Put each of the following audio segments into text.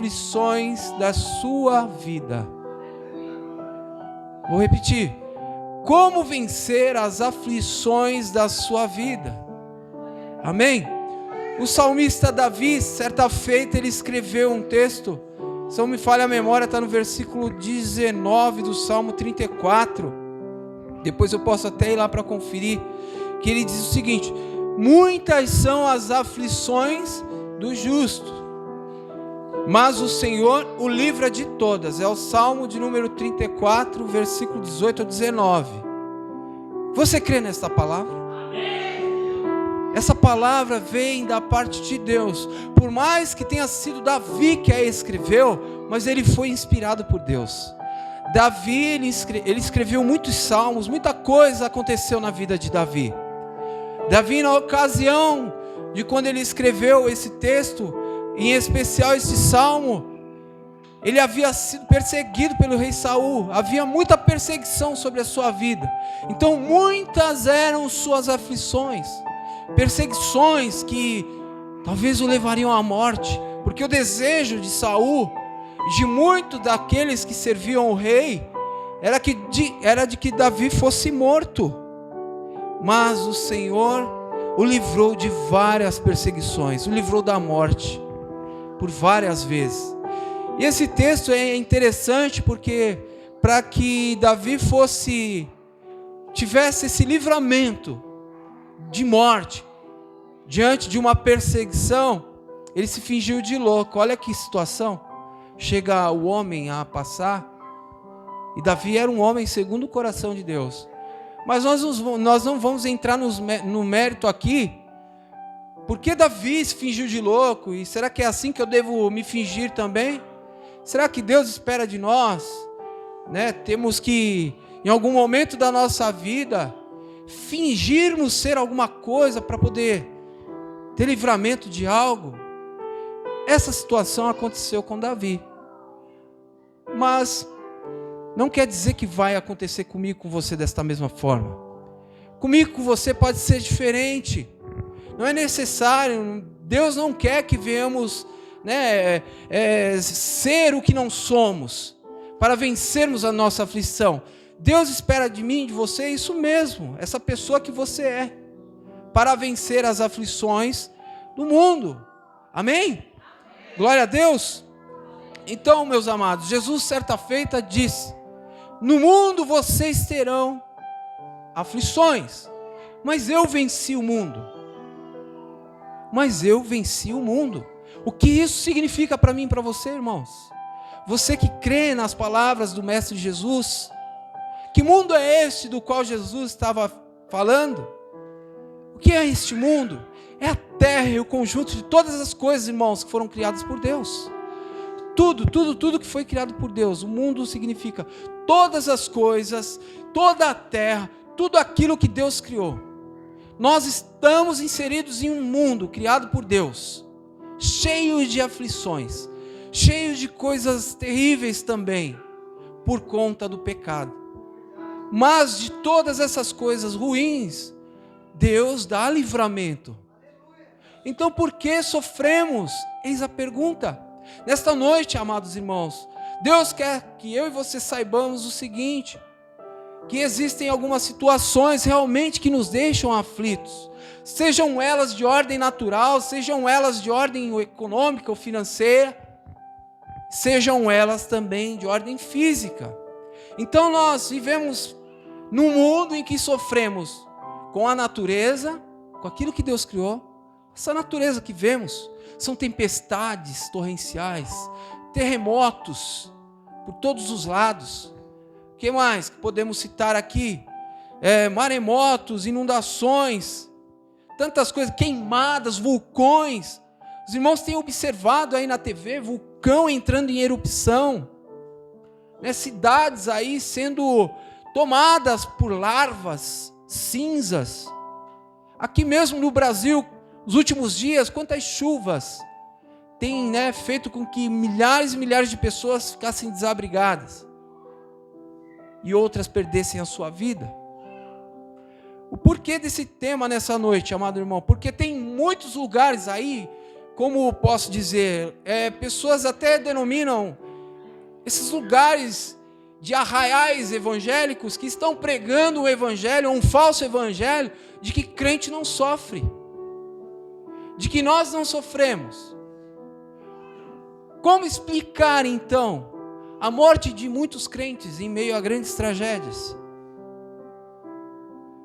aflições da sua vida. Vou repetir. Como vencer as aflições da sua vida. Amém? O salmista Davi, certa feita, ele escreveu um texto, se não me falha a memória, está no versículo 19 do Salmo 34. Depois eu posso até ir lá para conferir. Que ele diz o seguinte: muitas são as aflições do justo, mas o Senhor o livra de todas. É o Salmo de número 34, versículo 18 a 19. Você crê nesta palavra? Essa palavra vem da parte de Deus. Por mais que tenha sido Davi que a escreveu, mas ele foi inspirado por Deus. Davi, ele escreveu muitos salmos, muita coisa aconteceu na vida de Davi. Davi, na ocasião de quando ele escreveu esse texto, em especial esse salmo, ele havia sido perseguido pelo rei Saul. Havia muita perseguição sobre a sua vida. Então muitas eram suas aflições, perseguições que talvez o levariam à morte, porque o desejo de Saul, de muitos daqueles que serviam o rei, era de que Davi fosse morto. Mas o Senhor o livrou de várias perseguições, o livrou da morte por várias vezes. E esse texto é interessante porque para que Davi tivesse esse livramento de morte diante de uma perseguição, ele se fingiu de louco. Olha que situação. Chega o homem a passar, e Davi era um homem segundo o coração de Deus. Mas nós não vamos entrar no mérito aqui. Por que Davi se fingiu de louco? E será que é assim que eu devo me fingir também? Será que Deus espera de nós? Temos que, em algum momento da nossa vida, fingirmos ser alguma coisa para poder ter livramento de algo. Essa situação aconteceu com Davi. Mas não quer dizer que vai acontecer comigo, com você desta mesma forma. Comigo, com você pode ser diferente. Não é necessário. Deus não quer que venhamos ser o que não somos para vencermos a nossa aflição. Deus espera de mim, de você, isso mesmo, essa pessoa que você é, para vencer as aflições do mundo. Amém? Glória a Deus. Então, meus amados, Jesus certa feita disse: no mundo vocês terão aflições, mas eu venci o mundo. Mas eu venci o mundo. O que isso significa para mim e para você, irmãos? Você que crê nas palavras do Mestre Jesus, que mundo é este do qual Jesus estava falando? O que é este mundo? É a terra e o conjunto de todas as coisas, irmãos, que foram criadas por Deus. Tudo que foi criado por Deus. O mundo significa todas as coisas, toda a terra, tudo aquilo que Deus criou. Nós estamos inseridos em um mundo criado por Deus, cheio de aflições, cheio de coisas terríveis também, por conta do pecado. Mas de todas essas coisas ruins, Deus dá livramento. Então por que sofremos? Eis a pergunta. Nesta noite, amados irmãos, Deus quer que eu e você saibamos o seguinte: que existem algumas situações realmente que nos deixam aflitos, sejam elas de ordem natural, sejam elas de ordem econômica ou financeira, sejam elas também de ordem física. Então nós vivemos num mundo em que sofremos com a natureza, com aquilo que Deus criou. Essa natureza que vemos são tempestades torrenciais, terremotos por todos os lados. O que mais que podemos citar aqui? Maremotos, inundações, tantas coisas, queimadas, vulcões. Os irmãos têm observado aí na TV, vulcão entrando em erupção, cidades aí sendo tomadas por larvas, cinzas. Aqui mesmo no Brasil, nos últimos dias, quantas chuvas têm feito com que milhares e milhares de pessoas ficassem desabrigadas e outras perdessem a sua vida. O porquê desse tema nessa noite, amado irmão? Porque tem muitos lugares aí, como posso dizer, pessoas até denominam esses lugares de arraiais evangélicos que estão pregando o evangelho, um falso evangelho, de que crente não sofre, de que nós não sofremos. Como explicar então a morte de muitos crentes em meio a grandes tragédias?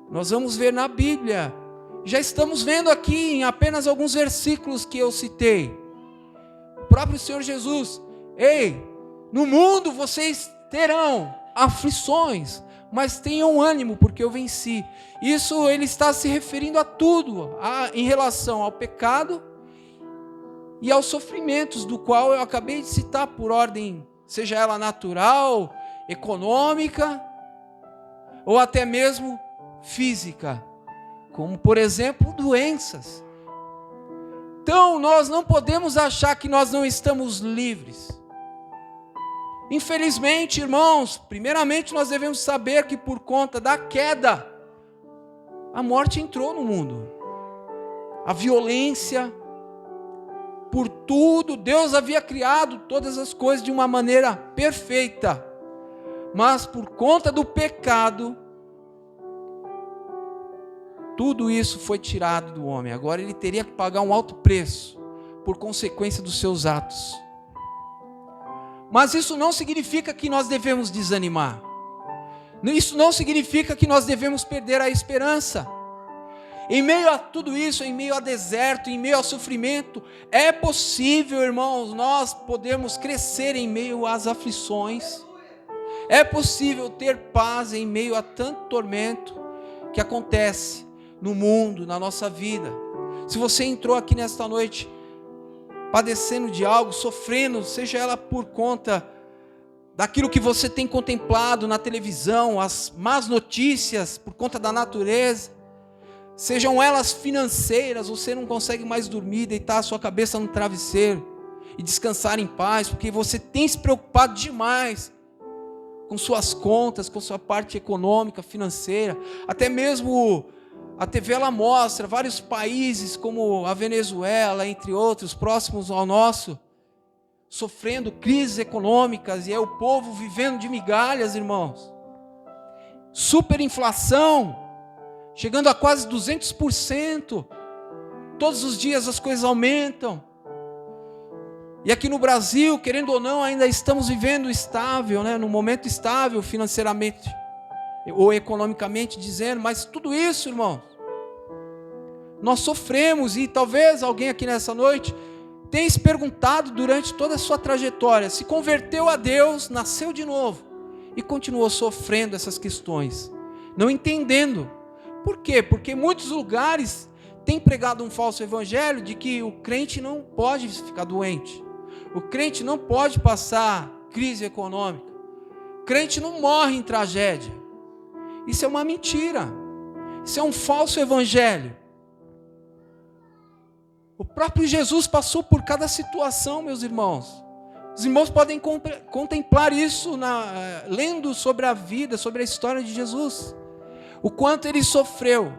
Nós vamos ver na Bíblia, já estamos vendo aqui em apenas alguns versículos que eu citei, o próprio Senhor Jesus: ei, no mundo vocês terão aflições, mas tenham ânimo, porque eu venci. Isso ele está se referindo a tudo, em relação ao pecado e aos sofrimentos, do qual eu acabei de citar por ordem, seja ela natural, econômica, ou até mesmo física, como por exemplo doenças. Então nós não podemos achar que nós não estamos livres. Infelizmente, irmãos, primeiramente nós devemos saber que por conta da queda, a morte entrou no mundo. A violência, por tudo, Deus havia criado todas as coisas de uma maneira perfeita. Mas por conta do pecado, tudo isso foi tirado do homem. Agora ele teria que pagar um alto preço por consequência dos seus atos. Mas isso não significa que nós devemos desanimar. Isso não significa que nós devemos perder a esperança. Em meio a tudo isso, em meio a deserto, em meio ao sofrimento, é possível, irmãos, nós podemos crescer em meio às aflições. É possível ter paz em meio a tanto tormento que acontece no mundo, na nossa vida. Se você entrou aqui nesta noite padecendo de algo, sofrendo, seja ela por conta daquilo que você tem contemplado na televisão, as más notícias por conta da natureza, sejam elas financeiras, você não consegue mais dormir, deitar a sua cabeça no travesseiro e descansar em paz, porque você tem se preocupado demais com suas contas, com sua parte econômica, financeira. Até mesmo a TV ela mostra vários países como a Venezuela, entre outros, próximos ao nosso, sofrendo crises econômicas, e é o povo vivendo de migalhas, irmãos. Superinflação, chegando a quase 200%. Todos os dias as coisas aumentam. E aqui no Brasil, querendo ou não, ainda estamos vivendo estável, num momento estável financeiramente ou economicamente dizendo, mas tudo isso, irmãos, nós sofremos. E talvez alguém aqui nessa noite tenha se perguntado durante toda a sua trajetória, se converteu a Deus, nasceu de novo e continuou sofrendo essas questões, não entendendo. Por quê? Porque muitos lugares têm pregado um falso evangelho de que o crente não pode ficar doente, o crente não pode passar crise econômica, o crente não morre em tragédia. Isso é uma mentira, isso é um falso evangelho. O próprio Jesus passou por cada situação, meus irmãos. Os irmãos podem contemplar isso lendo sobre a vida, sobre a história de Jesus. O quanto ele sofreu,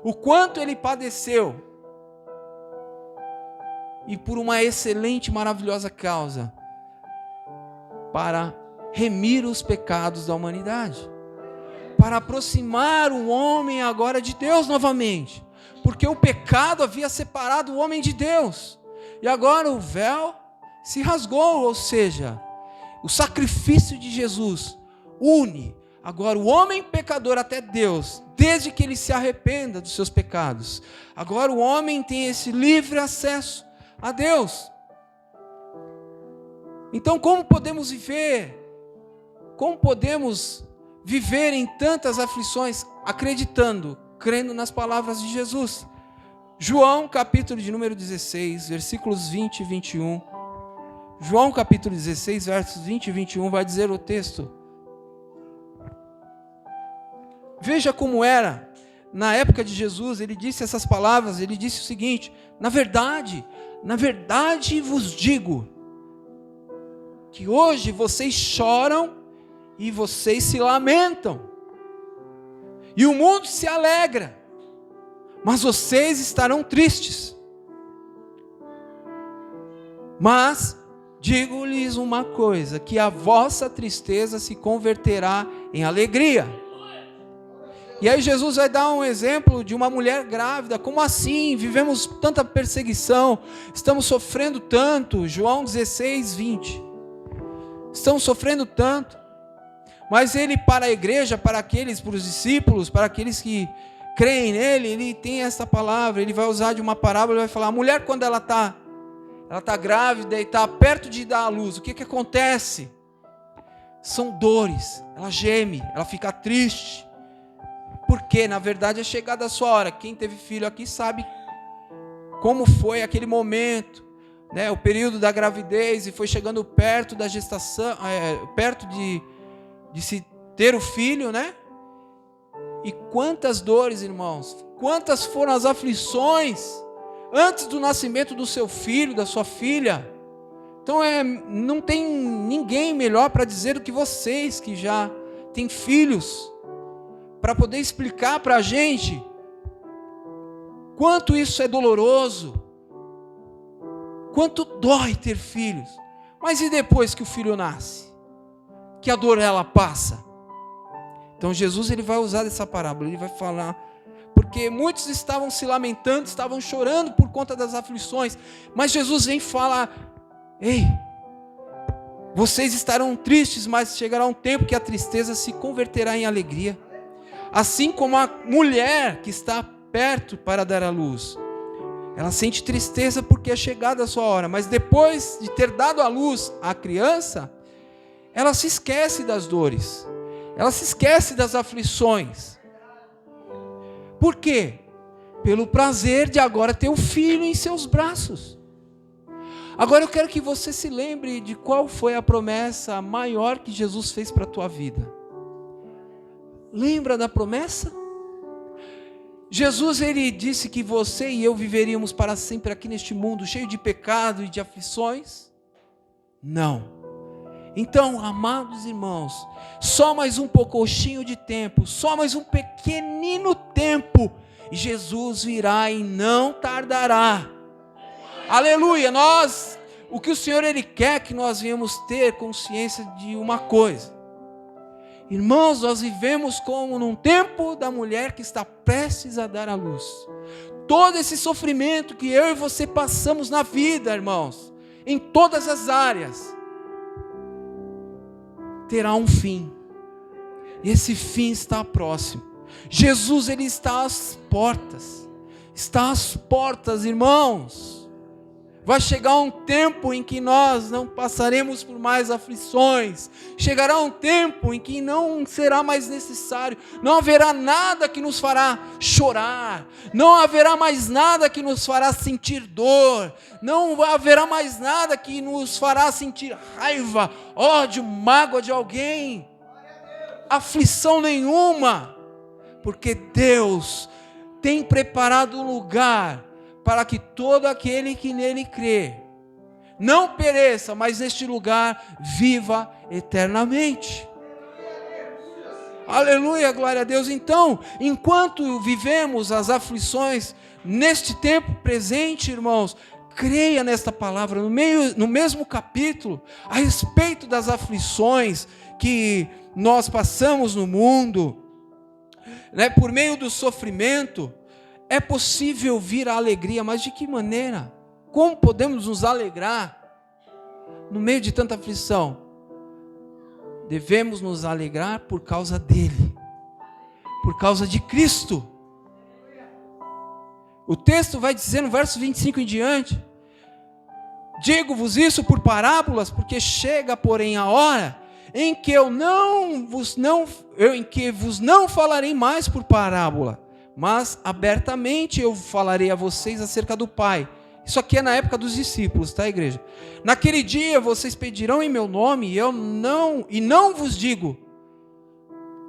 o quanto ele padeceu, e por uma excelente, maravilhosa causa, para remir os pecados da humanidade, para aproximar o homem agora de Deus novamente, porque o pecado havia separado o homem de Deus, e agora o véu se rasgou, ou seja, o sacrifício de Jesus une agora o homem pecador até Deus, desde que ele se arrependa dos seus pecados. Agora o homem tem esse livre acesso a Deus. Então como podemos viver? Como podemos viver em tantas aflições, acreditando, crendo nas palavras de Jesus? João, capítulo de número 16, versículos 20 e 21. João, capítulo 16, versos 20 e 21, vai dizer o texto. Veja como era, na época de Jesus, ele disse essas palavras, ele disse o seguinte: na verdade vos digo, que hoje vocês choram e vocês se lamentam, e o mundo se alegra, mas vocês estarão tristes. Mas digo-lhes uma coisa, que a vossa tristeza se converterá em alegria. E aí Jesus vai dar um exemplo de uma mulher grávida. Como assim? Vivemos tanta perseguição, estamos sofrendo tanto. João 16, 20. Estamos sofrendo tanto. Mas ele, para a igreja, para os discípulos, para aqueles que creem nele, ele tem essa palavra. Ele vai usar de uma parábola, ele vai falar: a mulher, quando ela está grávida e está perto de dar à luz, o que acontece? São dores, ela geme, ela fica triste, porque na verdade é chegada a sua hora. Quem teve filho aqui sabe como foi aquele momento, né? O período da gravidez, e foi chegando perto da gestação, perto de se ter o filho, né? E quantas dores, irmãos, quantas foram as aflições antes do nascimento do seu filho, da sua filha. Então não tem ninguém melhor para dizer do que vocês que já têm filhos, para poder explicar para a gente quanto isso é doloroso, quanto dói ter filhos. Mas e depois que o filho nasce? Que a dor ela passa? Então Jesus ele vai usar essa parábola, ele vai falar, porque muitos estavam se lamentando, estavam chorando por conta das aflições, mas Jesus vem falar: ei, vocês estarão tristes, mas chegará um tempo que a tristeza se converterá em alegria. Assim como a mulher que está perto para dar à luz, ela sente tristeza porque é chegada a sua hora, mas depois de ter dado à luz a criança, ela se esquece das dores, ela se esquece das aflições. Por quê? Pelo prazer de agora ter o filho em seus braços. Agora eu quero que você se lembre de qual foi a promessa maior que Jesus fez para a tua vida. Lembra da promessa? Jesus ele disse que você e eu viveríamos para sempre aqui neste mundo cheio de pecado e de aflições? Não. Então, amados irmãos, só mais um pouquinho de tempo, só mais um pequenino tempo, e Jesus virá e não tardará. Aleluia! O que o Senhor ele quer que nós venhamos ter consciência de uma coisa. Irmãos, nós vivemos como num tempo da mulher que está prestes a dar à luz. Todo esse sofrimento que eu e você passamos na vida, irmãos, em todas as áreas, terá um fim. E esse fim está próximo. Jesus ele está às portas. Está às portas, irmãos. Vai chegar um tempo em que nós não passaremos por mais aflições. Chegará um tempo em que não será mais necessário. Não haverá nada que nos fará chorar. Não haverá mais nada que nos fará sentir dor. Não haverá mais nada que nos fará sentir raiva, ódio, mágoa de alguém. Aflição nenhuma. Porque Deus tem preparado um lugar para que todo aquele que nele crê não pereça, mas neste lugar viva eternamente. Aleluia, glória a Deus. Então, enquanto vivemos as aflições neste tempo presente, irmãos, creia nesta palavra, no mesmo capítulo, a respeito das aflições que nós passamos no mundo, né, por meio do sofrimento. É possível vir a alegria, mas de que maneira? Como podemos nos alegrar no meio de tanta aflição? Devemos nos alegrar por causa dele, por causa de Cristo. O texto vai dizer no verso 25 em diante: digo-vos isso por parábolas, porque chega, porém, a hora em que vos não falarei mais por parábola, mas abertamente eu falarei a vocês acerca do Pai. Isso aqui é na época dos discípulos, tá, igreja? Naquele dia vocês pedirão em meu nome, e não vos digo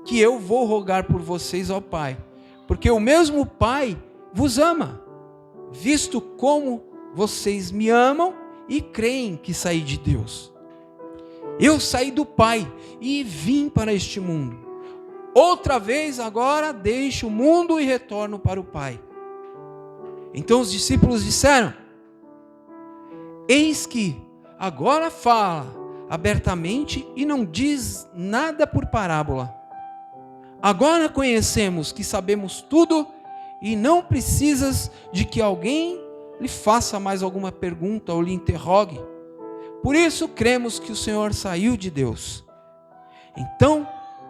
que eu vou rogar por vocês ao Pai, porque o mesmo Pai vos ama, visto como vocês me amam e creem que saí de Deus. Eu saí do Pai e vim para este mundo. Outra vez agora deixo o mundo e retorno para o Pai. Então os discípulos disseram: eis que agora fala abertamente e não diz nada por parábola. Agora conhecemos que sabemos tudo e não precisas de que alguém lhe faça mais alguma pergunta ou lhe interrogue. Por isso cremos que o Senhor saiu de Deus. Então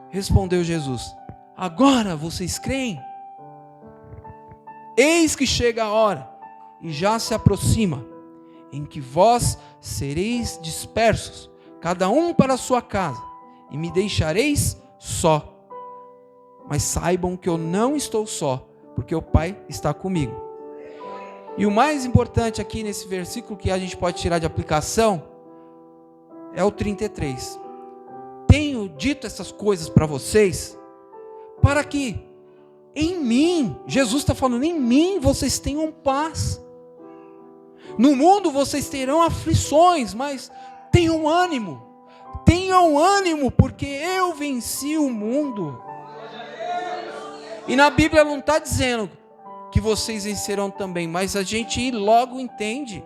respondeu Jesus: agora vocês creem? Eis que chega a hora, e já se aproxima, em que vós sereis dispersos, cada um para a sua casa, e me deixareis só. Mas saibam que eu não estou só, porque o Pai está comigo. E o mais importante aqui nesse versículo que a gente pode tirar de aplicação é o 33. Tenho dito essas coisas para vocês, para que em mim, Jesus está falando, em mim vocês tenham paz. No mundo vocês terão aflições, mas tenham ânimo, porque eu venci o mundo. E na Bíblia não está dizendo que vocês vencerão também, mas a gente logo entende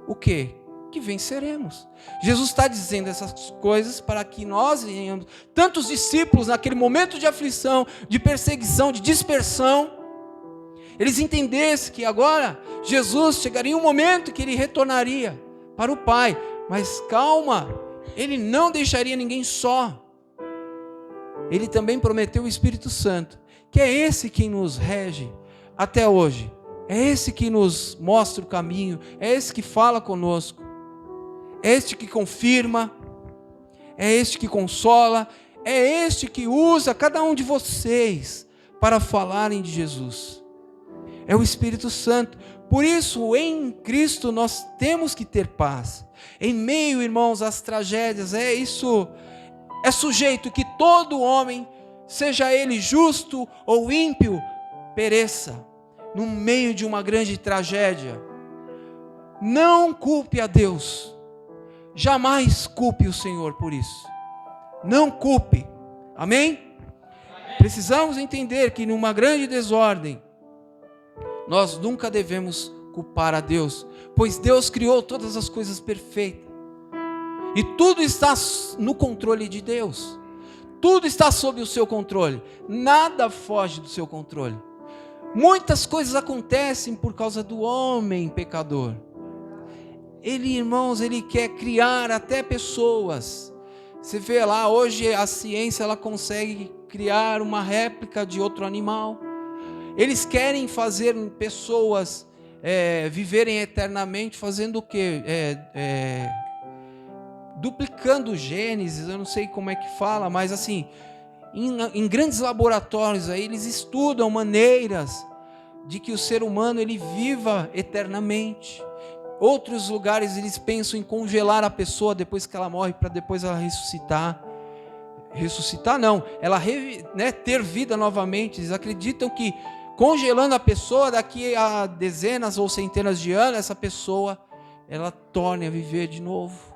o quê? Que venceremos. Jesus está dizendo essas coisas para que nós venhamos, tantos discípulos naquele momento de aflição, de perseguição, de dispersão, eles entendessem que agora Jesus chegaria um momento que ele retornaria para o Pai, mas calma, ele não deixaria ninguém só. Ele também prometeu o Espírito Santo, que é esse que nos rege até hoje, é esse que nos mostra o caminho, é esse que fala conosco, é este que confirma, é este que consola, é este que usa cada um de vocês para falarem de Jesus. É o Espírito Santo. Por isso, em Cristo nós temos que ter paz. Em meio, irmãos, às tragédias, é sujeito que todo homem, seja ele justo ou ímpio, pereça no meio de uma grande tragédia. Não culpe a Deus. Jamais culpe o Senhor por isso. Não culpe. Amém? Precisamos entender que numa grande desordem, nós nunca devemos culpar a Deus, pois Deus criou todas as coisas perfeitas. E tudo está no controle de Deus. Tudo está sob o seu controle. Nada foge do seu controle. Muitas coisas acontecem por causa do homem pecador. Ele, irmãos, ele quer criar até pessoas. Você vê lá, hoje a ciência ela consegue criar uma réplica de outro animal. Eles querem fazer pessoas viverem eternamente, fazendo o quê? Duplicando genes, eu não sei como é que fala, mas assim, em grandes laboratórios aí, eles estudam maneiras de que o ser humano ele viva eternamente. Outros lugares eles pensam em congelar a pessoa depois que ela morre, para depois ela ressuscitar. Ressuscitar não, ela ter vida novamente. Eles acreditam que congelando a pessoa, daqui a dezenas ou centenas de anos, essa pessoa ela torne a viver de novo.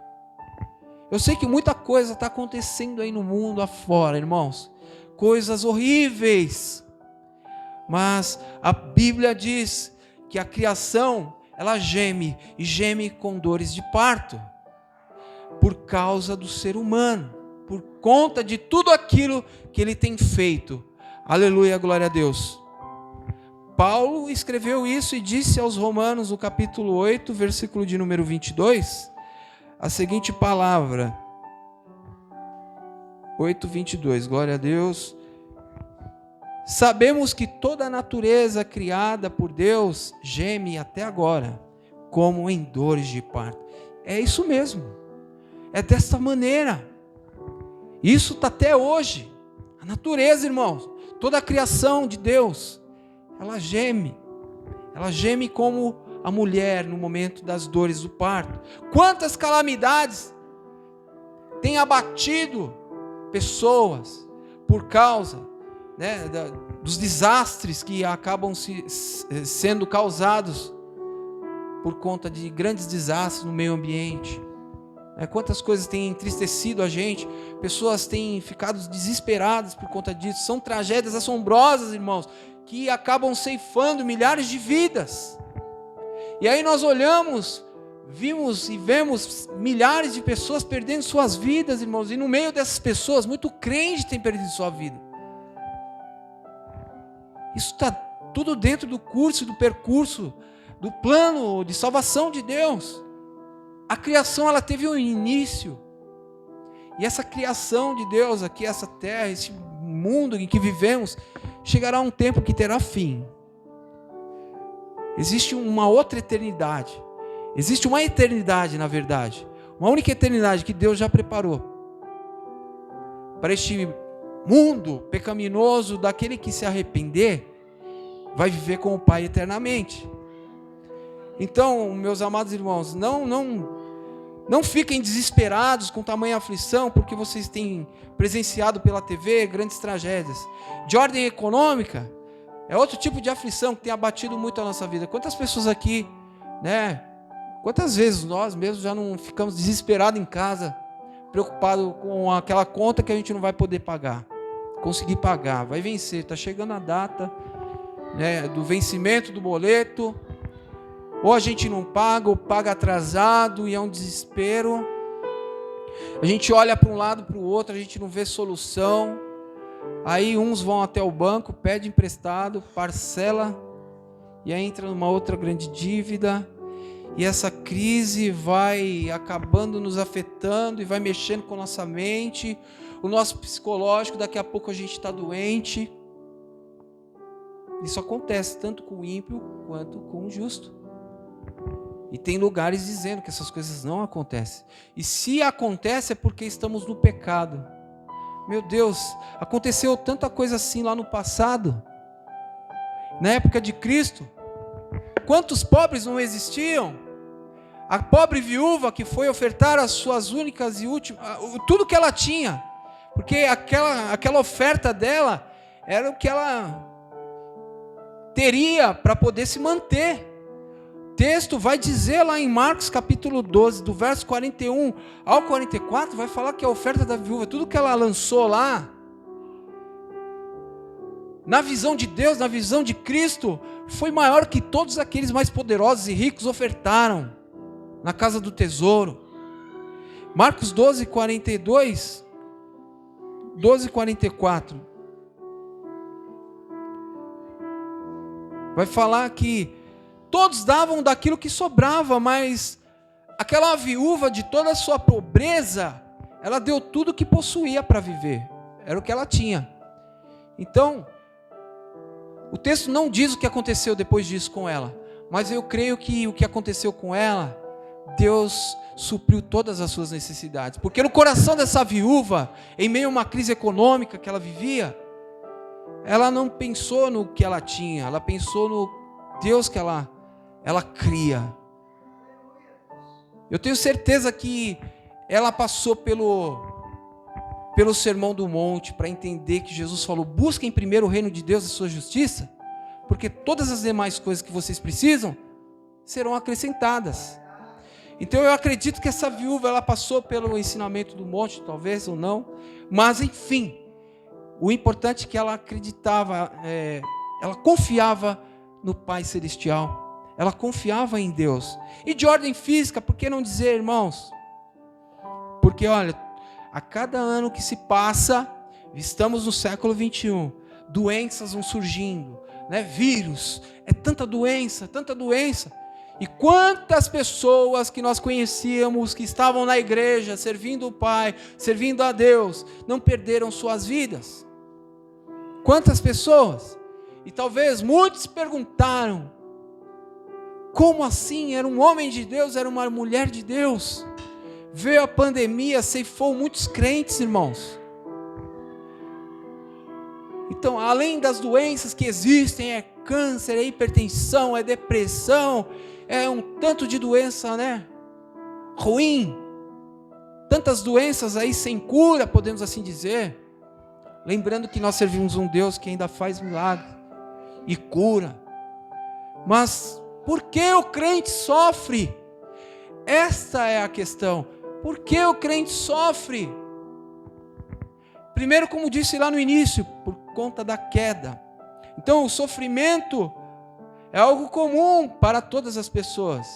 Eu sei que muita coisa está acontecendo aí no mundo afora, irmãos. Coisas horríveis. Mas a Bíblia diz que a criação, ela geme, e geme com dores de parto, por causa do ser humano, por conta de tudo aquilo que ele tem feito. Aleluia, glória a Deus. Paulo escreveu isso e disse aos Romanos, no capítulo 8, versículo de número 22, a seguinte palavra. 8:22, glória a Deus. Sabemos que toda a natureza criada por Deus geme até agora, como em dores de parto. É isso mesmo. É dessa maneira. Isso está até hoje. A natureza, irmãos, toda a criação de Deus, ela geme. Ela geme como a mulher no momento das dores do parto. Quantas calamidades têm abatido pessoas por causa dos desastres que acabam sendo causados por conta de grandes desastres no meio ambiente. Quantas coisas têm entristecido a gente, pessoas têm ficado desesperadas por conta disso. São tragédias assombrosas, irmãos, que acabam ceifando milhares de vidas. E aí nós olhamos vimos e vemos milhares de pessoas perdendo suas vidas, irmãos, e no meio dessas pessoas, muito crente tem perdido sua vida. Isso está tudo dentro do curso, do percurso, do plano de salvação de Deus. A criação, ela teve um início. E essa criação de Deus aqui, essa terra, esse mundo em que vivemos, chegará um tempo que terá fim. Existe uma outra eternidade. Existe uma eternidade, na verdade. Uma única eternidade que Deus já preparou para este mundo pecaminoso, daquele que se arrepender, vai viver com o Pai eternamente. Então, meus amados irmãos, não fiquem desesperados com tamanha aflição, porque vocês têm presenciado pela TV grandes tragédias. De ordem econômica, é outro tipo de aflição que tem abatido muito a nossa vida. Quantas pessoas aqui, né? Quantas vezes nós mesmos já não ficamos desesperados em casa, preocupados com aquela conta que a gente não vai poder pagar, conseguir pagar, vai vencer, está chegando a data, né, do vencimento do boleto, ou a gente não paga, ou paga atrasado, e é um desespero. A gente olha para um lado, para o outro, a gente não vê solução. Aí uns vão até o banco, pede emprestado, parcela, e aí entra numa outra grande dívida. E essa crise vai acabando nos afetando e vai mexendo com a nossa mente, o nosso psicológico, daqui a pouco a gente está doente. Isso acontece tanto com o ímpio quanto com o justo. E tem lugares dizendo que essas coisas não acontecem. E se acontece é porque estamos no pecado. Meu Deus, aconteceu tanta coisa assim lá no passado. Na época de Cristo, quantos pobres não existiam? A pobre viúva que foi ofertar as suas únicas e últimas, tudo que ela tinha, porque aquela oferta dela era o que ela teria para poder se manter. O texto vai dizer lá em Marcos capítulo 12, do verso 41 ao 44, vai falar que a oferta da viúva, tudo que ela lançou lá, na visão de Deus, na visão de Cristo, foi maior que todos aqueles mais poderosos e ricos ofertaram na casa do tesouro. Marcos 12, 42, 12, 44. Vai falar que todos davam daquilo que sobrava, mas aquela viúva, de toda a sua pobreza, ela deu tudo o que possuía para viver. Era o que ela tinha. Então, o texto não diz o que aconteceu depois disso com ela, mas eu creio que o que aconteceu com ela, Deus supriu todas as suas necessidades. Porque no coração dessa viúva, em meio a uma crise econômica que ela vivia, ela não pensou no que ela tinha, ela pensou no Deus que ela cria. Eu tenho certeza que ela passou pelo Sermão do Monte para entender que Jesus falou: busquem primeiro o reino de Deus e a sua justiça, porque todas as demais coisas que vocês precisam serão acrescentadas. Então eu acredito que essa viúva, ela passou pelo ensinamento do monte, talvez ou não, mas enfim, o importante é que ela acreditava, ela confiava no Pai Celestial, ela confiava em Deus. E de ordem física, por que não dizer, irmãos? Porque olha, a cada ano que se passa, estamos no século 21, doenças vão surgindo, né? Vírus, é tanta doença, e quantas pessoas que nós conhecíamos, que estavam na igreja, servindo o Pai, servindo a Deus, não perderam suas vidas? Quantas pessoas? E talvez muitos perguntaram: como assim? Era um homem de Deus, era uma mulher de Deus. Veio a pandemia, ceifou muitos crentes, irmãos. Então, além das doenças que existem, é câncer, é hipertensão, é depressão, é um tanto de doença, né, ruim, tantas doenças aí sem cura, podemos assim dizer. Lembrando que nós servimos um Deus que ainda faz milagre e cura. Mas por que o crente sofre? Esta é a questão. Por que o crente sofre? Primeiro, como disse lá no início, por conta da queda. Então o sofrimento é algo comum para todas as pessoas.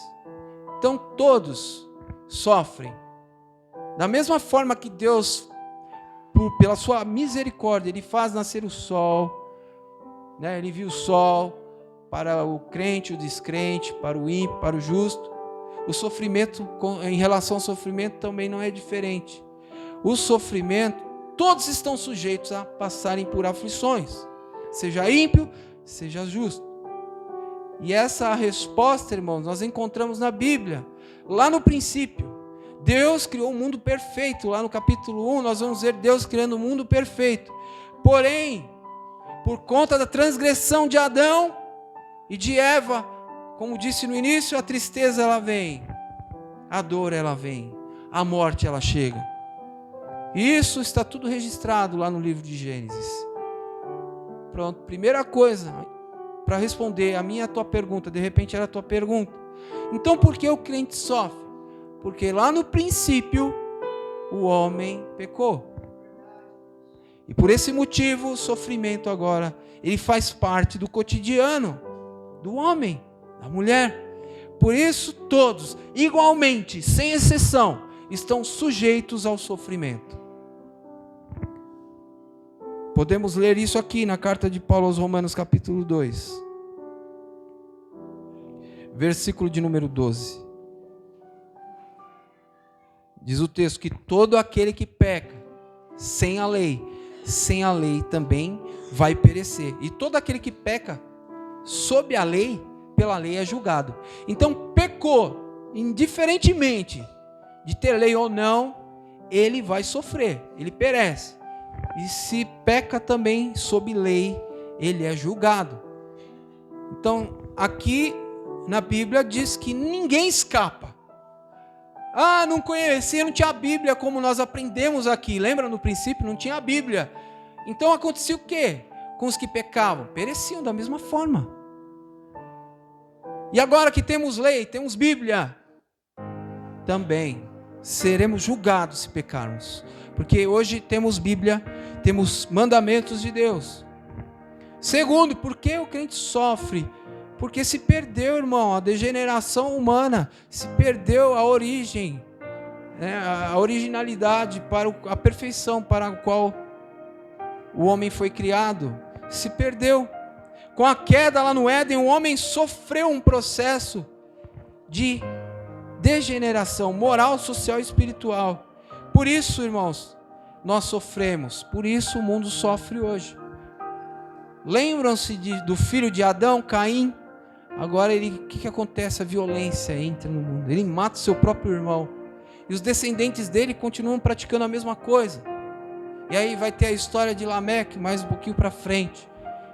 Então todos sofrem. Da mesma forma que Deus, pela sua misericórdia, Ele faz nascer o sol, né? Ele envia o sol para o crente, o descrente, para o ímpio, para o justo. O sofrimento, em relação ao sofrimento, também não é diferente. O sofrimento, todos estão sujeitos a passarem por aflições, seja ímpio, seja justo. E essa resposta, irmãos, nós encontramos na Bíblia, lá no princípio. Deus criou um mundo perfeito. Lá no capítulo 1, nós vamos ver Deus criando um mundo perfeito. Porém, por conta da transgressão de Adão e de Eva, como disse no início, a tristeza ela vem, a dor ela vem, a morte ela chega. E isso está tudo registrado lá no livro de Gênesis. Pronto, primeira coisa, para responder a minha e a tua pergunta, de repente era a tua pergunta. Então por que o crente sofre? Porque lá no princípio o homem pecou. E por esse motivo o sofrimento agora, ele faz parte do cotidiano do homem, da mulher. Por isso todos, igualmente, sem exceção, estão sujeitos ao sofrimento. Podemos ler isso aqui na carta de Paulo aos Romanos, capítulo 2. Versículo de número 12. Diz o texto que todo aquele que peca sem a lei também vai perecer. E todo aquele que peca sob a lei, pela lei é julgado. Então pecou, indiferentemente de ter lei ou não, ele vai sofrer, ele perece. E se peca também sob lei, ele é julgado. Então aqui na Bíblia diz que ninguém escapa. Ah, não conhecia, não tinha a Bíblia como nós aprendemos aqui. Lembra no princípio? Não tinha a Bíblia. Então acontecia o quê? Com os que pecavam? Pereciam da mesma forma. E agora que temos lei, temos Bíblia, também seremos julgados se pecarmos. Porque hoje temos Bíblia, temos mandamentos de Deus. Segundo, por que o crente sofre? Porque se perdeu, irmão, a degeneração humana, se perdeu a origem, né, a originalidade, para a perfeição para a qual o homem foi criado, se perdeu. Com a queda lá no Éden, o homem sofreu um processo de degeneração moral, social e espiritual. Por isso, irmãos, nós sofremos, por isso o mundo sofre hoje. Lembram-se do filho de Adão, Caim? Agora o que acontece? A violência entra no mundo. Ele mata o seu próprio irmão. E os descendentes dele continuam praticando a mesma coisa. E aí vai ter a história de Lameque, mais um pouquinho para frente.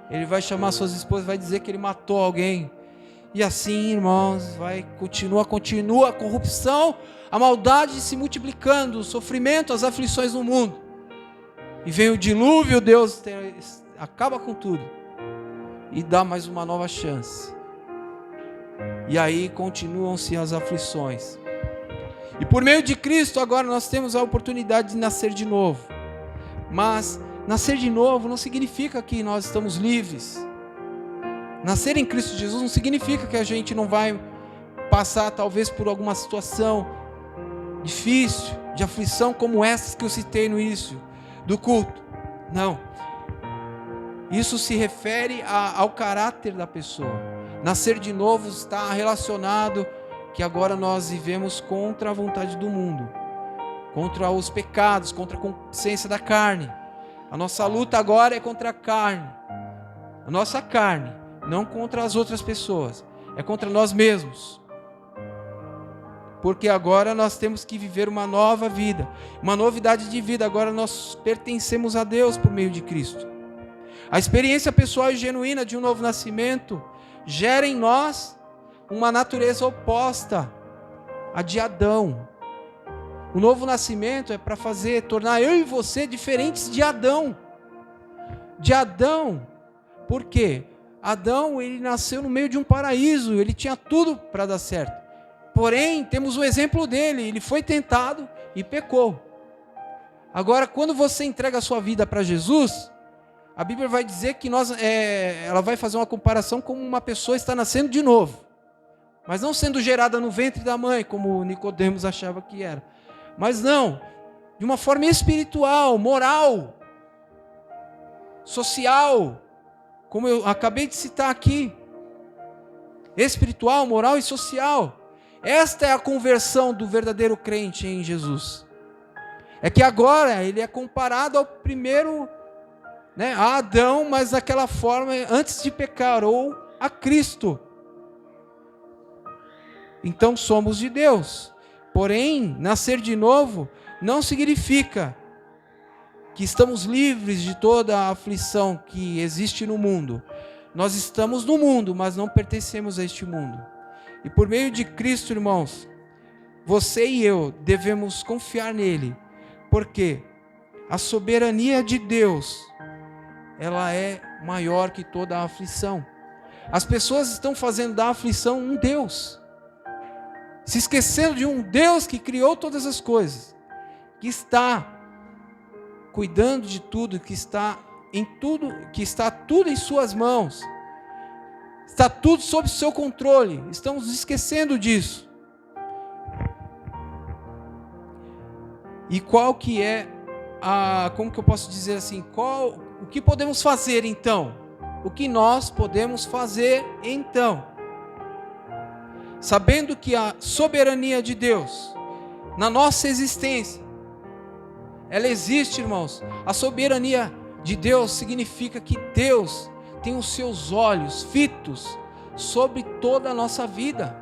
Ele vai chamar suas esposas, vai dizer que ele matou alguém. E assim, irmãos, continua a corrupção, a maldade se multiplicando, o sofrimento, as aflições no mundo. E vem o dilúvio, Deus acaba com tudo. E dá mais uma nova chance. E aí continuam-se as aflições. E por meio de Cristo agora nós temos a oportunidade de nascer de novo. Mas nascer de novo não significa que nós estamos livres. Nascer em Cristo Jesus não significa que a gente não vai passar talvez por alguma situação difícil, de aflição como essas que eu citei no início do culto. Não. Isso se refere ao caráter da pessoa. Nascer de novo está relacionado que agora nós vivemos contra a vontade do mundo, contra os pecados, contra a consciência da carne. A nossa luta agora é contra a carne, a nossa carne, não contra as outras pessoas, é contra nós mesmos. Porque agora nós temos que viver uma nova vida, uma novidade de vida. Agora nós pertencemos a Deus por meio de Cristo. A experiência pessoal e genuína de um novo nascimento gera em nós uma natureza oposta à de Adão. O novo nascimento é para tornar eu e você diferentes de Adão. De Adão. Por quê? Adão, ele nasceu no meio de um paraíso, ele tinha tudo para dar certo. Porém, temos o exemplo dele, ele foi tentado e pecou. Agora, quando você entrega a sua vida para Jesus, a Bíblia vai dizer que ela vai fazer uma comparação como uma pessoa está nascendo de novo. mas não sendo gerada no ventre da mãe, como Nicodemos achava que era. Mas não, de uma forma espiritual, moral, social, como eu acabei de citar aqui. Espiritual, moral e social. Esta é a conversão do verdadeiro crente em Jesus. É que agora ele é comparado ao primeiro, a Adão, mas daquela forma antes de pecar, ou a Cristo. Então somos de Deus. Porém, nascer de novo não significa que estamos livres de toda a aflição que existe no mundo. Nós estamos no mundo, mas não pertencemos a este mundo. E por meio de Cristo, irmãos, você e eu devemos confiar nele, porque a soberania de Deus, ela é maior que toda a aflição. As pessoas estão fazendo da aflição um Deus, se esquecendo de um Deus que criou todas as coisas, que está cuidando de tudo, que está em tudo, que está tudo em suas mãos, está tudo sob seu controle. Estamos esquecendo disso. E qual que é como que eu posso dizer assim, o que podemos fazer então? O que nós podemos fazer então? Sabendo que a soberania de Deus na nossa existência, ela existe, irmãos. A soberania de Deus significa que Deus tem os seus olhos fitos sobre toda a nossa vida.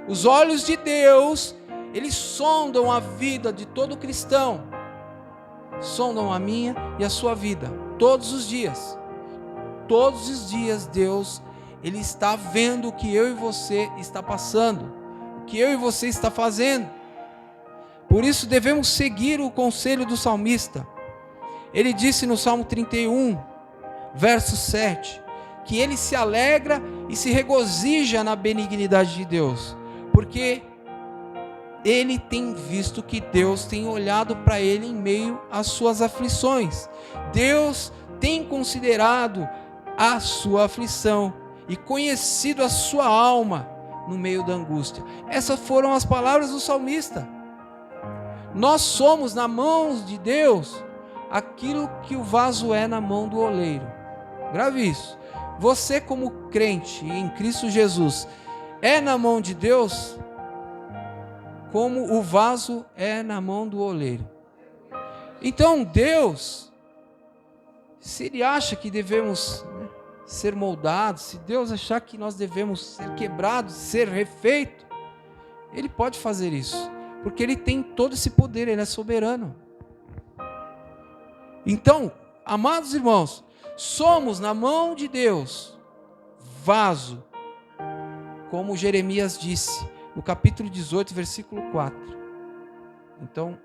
Os olhos de Deus, eles sondam a vida de todo cristão, sondam a minha e a sua vida, todos os dias. Todos os dias Deus, Ele está vendo o que eu e você está passando, o que eu e você está fazendo. Por isso devemos seguir o conselho do salmista. Ele disse no Salmo 31, verso 7, que ele se alegra e se regozija na benignidade de Deus, porque ele tem visto que Deus tem olhado para ele em meio às suas aflições. Deus tem considerado a sua aflição e conhecido a sua alma no meio da angústia. Essas foram as palavras do salmista. Nós somos na mão de Deus aquilo que o vaso é na mão do oleiro. Grave isso. Você, como crente em Cristo Jesus, é na mão de Deus como o vaso é na mão do oleiro. Então Deus, se Ele acha que devemos ser moldados, se Deus achar que nós devemos ser quebrados, ser refeitos, Ele pode fazer isso, porque Ele tem todo esse poder, Ele é soberano. Então, amados irmãos, somos na mão de Deus, vaso, como Jeremias disse, no capítulo 18, versículo 4. Então,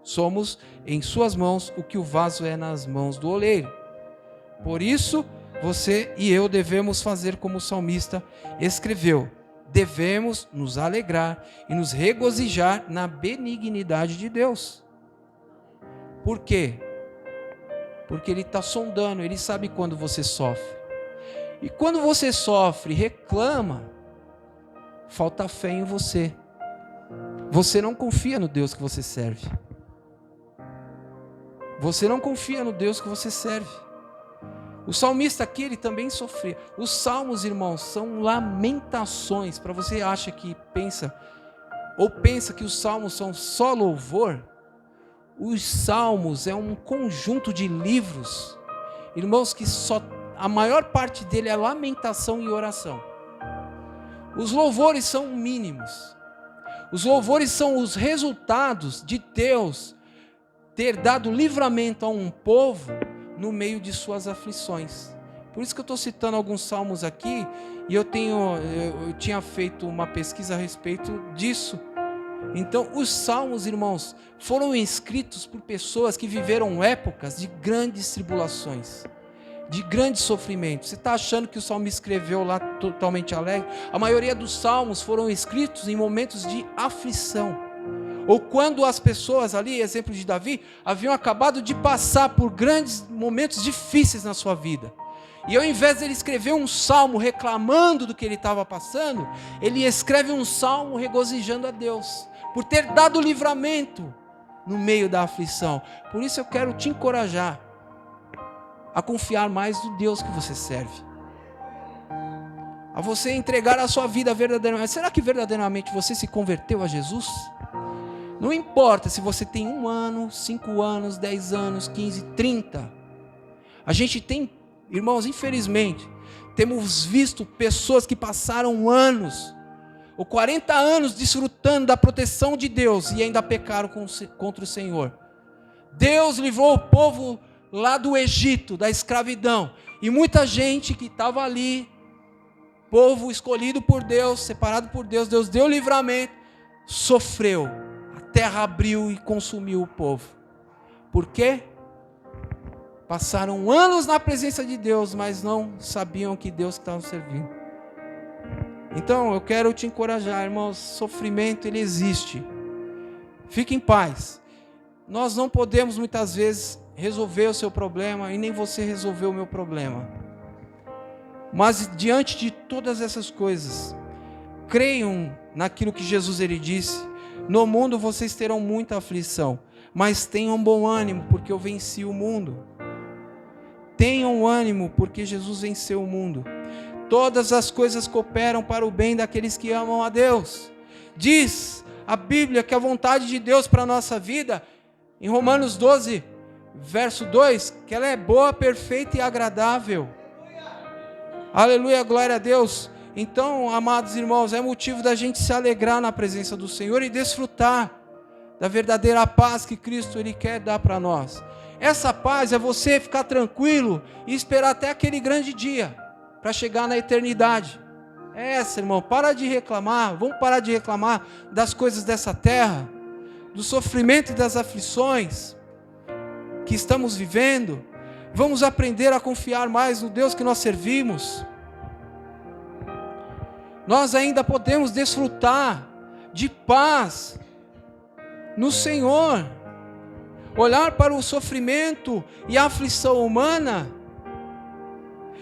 somos em suas mãos o que o vaso é nas mãos do oleiro. Por isso, você e eu devemos fazer como o salmista escreveu. Devemos nos alegrar e nos regozijar na benignidade de Deus. Por quê? Porque Ele está sondando, Ele sabe quando você sofre. E quando você sofre, reclama, falta fé em você. Você não confia no Deus que você serve. Você não confia no Deus que você serve. O salmista aqui, ele também sofria. Os salmos, irmãos, são lamentações. Para você acha que pensa que os salmos são só louvor, os salmos é um conjunto de livros, irmãos, que a maior parte dele é lamentação e oração. Os louvores são mínimos. Os louvores são os resultados de Deus ter dado livramento a um povo no meio de suas aflições. Por isso que eu estou citando alguns salmos aqui, e eu tinha feito uma pesquisa a respeito disso. Então, os salmos, irmãos, foram escritos por pessoas que viveram épocas de grandes tribulações, de grandes sofrimentos. Você está achando que o salmo escreveu lá totalmente alegre? A maioria dos salmos foram escritos em momentos de aflição, ou quando as pessoas ali, exemplo de Davi, haviam acabado de passar por grandes momentos difíceis na sua vida. E ao invés de ele escrever um salmo reclamando do que ele estava passando, ele escreve um salmo regozijando a Deus, por ter dado livramento no meio da aflição. Por isso eu quero te encorajar a confiar mais no Deus que você serve, a você entregar a sua vida verdadeiramente. Será que verdadeiramente você se converteu a Jesus? Não importa se você tem 1 ano, 5 anos, 10 anos, 15, 30. A gente tem, irmãos, infelizmente, temos visto pessoas que passaram anos, ou 40 anos, desfrutando da proteção de Deus e ainda pecaram contra o Senhor. Deus livrou o povo lá do Egito, da escravidão. E muita gente que estava ali, povo escolhido por Deus, separado por Deus, Deus deu livramento, sofreu. A terra abriu e consumiu o povo. Por quê? Passaram anos na presença de Deus, mas não sabiam que Deus estava servindo. Então, eu quero te encorajar, irmãos, sofrimento, ele existe. Fique em paz. Nós não podemos, muitas vezes, resolver o seu problema, e nem você resolver o meu problema. Mas, diante de todas essas coisas, creiam naquilo que Jesus ele disse: no mundo vocês terão muita aflição, mas tenham bom ânimo, porque eu venci o mundo. Tenham ânimo, porque Jesus venceu o mundo. Todas as coisas cooperam para o bem daqueles que amam a Deus. Diz a Bíblia que a vontade de Deus para a nossa vida, em Romanos 12, verso 2, que ela é boa, perfeita e agradável. Aleluia, glória a Deus. Então, amados irmãos, é motivo da gente se alegrar na presença do Senhor e desfrutar da verdadeira paz que Cristo ele quer dar para nós. Essa paz é você ficar tranquilo e esperar até aquele grande dia, para chegar na eternidade. É essa, irmão, para de reclamar, vamos parar de reclamar das coisas dessa terra, do sofrimento e das aflições que estamos vivendo. Vamos aprender a confiar mais no Deus que nós servimos. Nós ainda podemos desfrutar de paz no Senhor. Olhar para o sofrimento e a aflição humana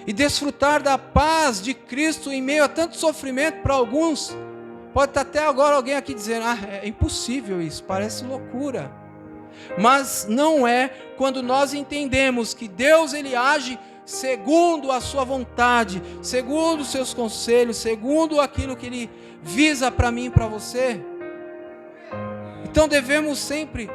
e desfrutar da paz de Cristo em meio a tanto sofrimento para alguns. Pode estar até agora alguém aqui dizendo: é impossível isso, parece loucura. Mas não é, quando nós entendemos que Deus ele age segundo a sua vontade, segundo os seus conselhos, segundo aquilo que ele visa para mim e para você. Então devemos sempre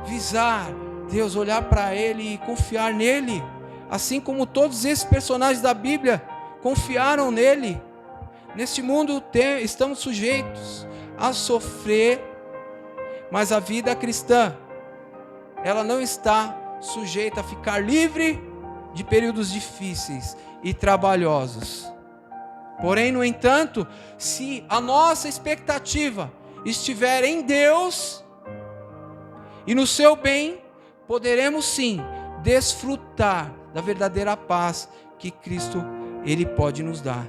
visar Deus, olhar para ele e confiar nele, assim como todos esses personagens da Bíblia confiaram nele. Neste mundo estamos sujeitos a sofrer, mas a vida cristã, ela não está sujeita a ficar livre de períodos difíceis e trabalhosos. Porém, no entanto, se a nossa expectativa estiver em Deus e no seu bem, poderemos sim desfrutar da verdadeira paz que Cristo ele pode nos dar.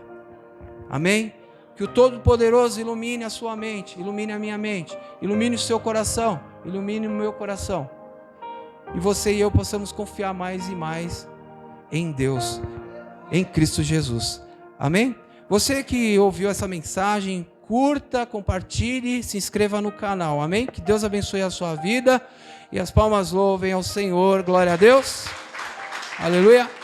Amém? Que o Todo-Poderoso ilumine a sua mente, ilumine a minha mente, ilumine o seu coração, ilumine o meu coração. E você e eu possamos confiar mais e mais em Deus, em Cristo Jesus. Amém? Você que ouviu essa mensagem, curta, compartilhe, se inscreva no canal. Amém? Que Deus abençoe a sua vida e as palmas louvem ao Senhor. Glória a Deus. Aleluia.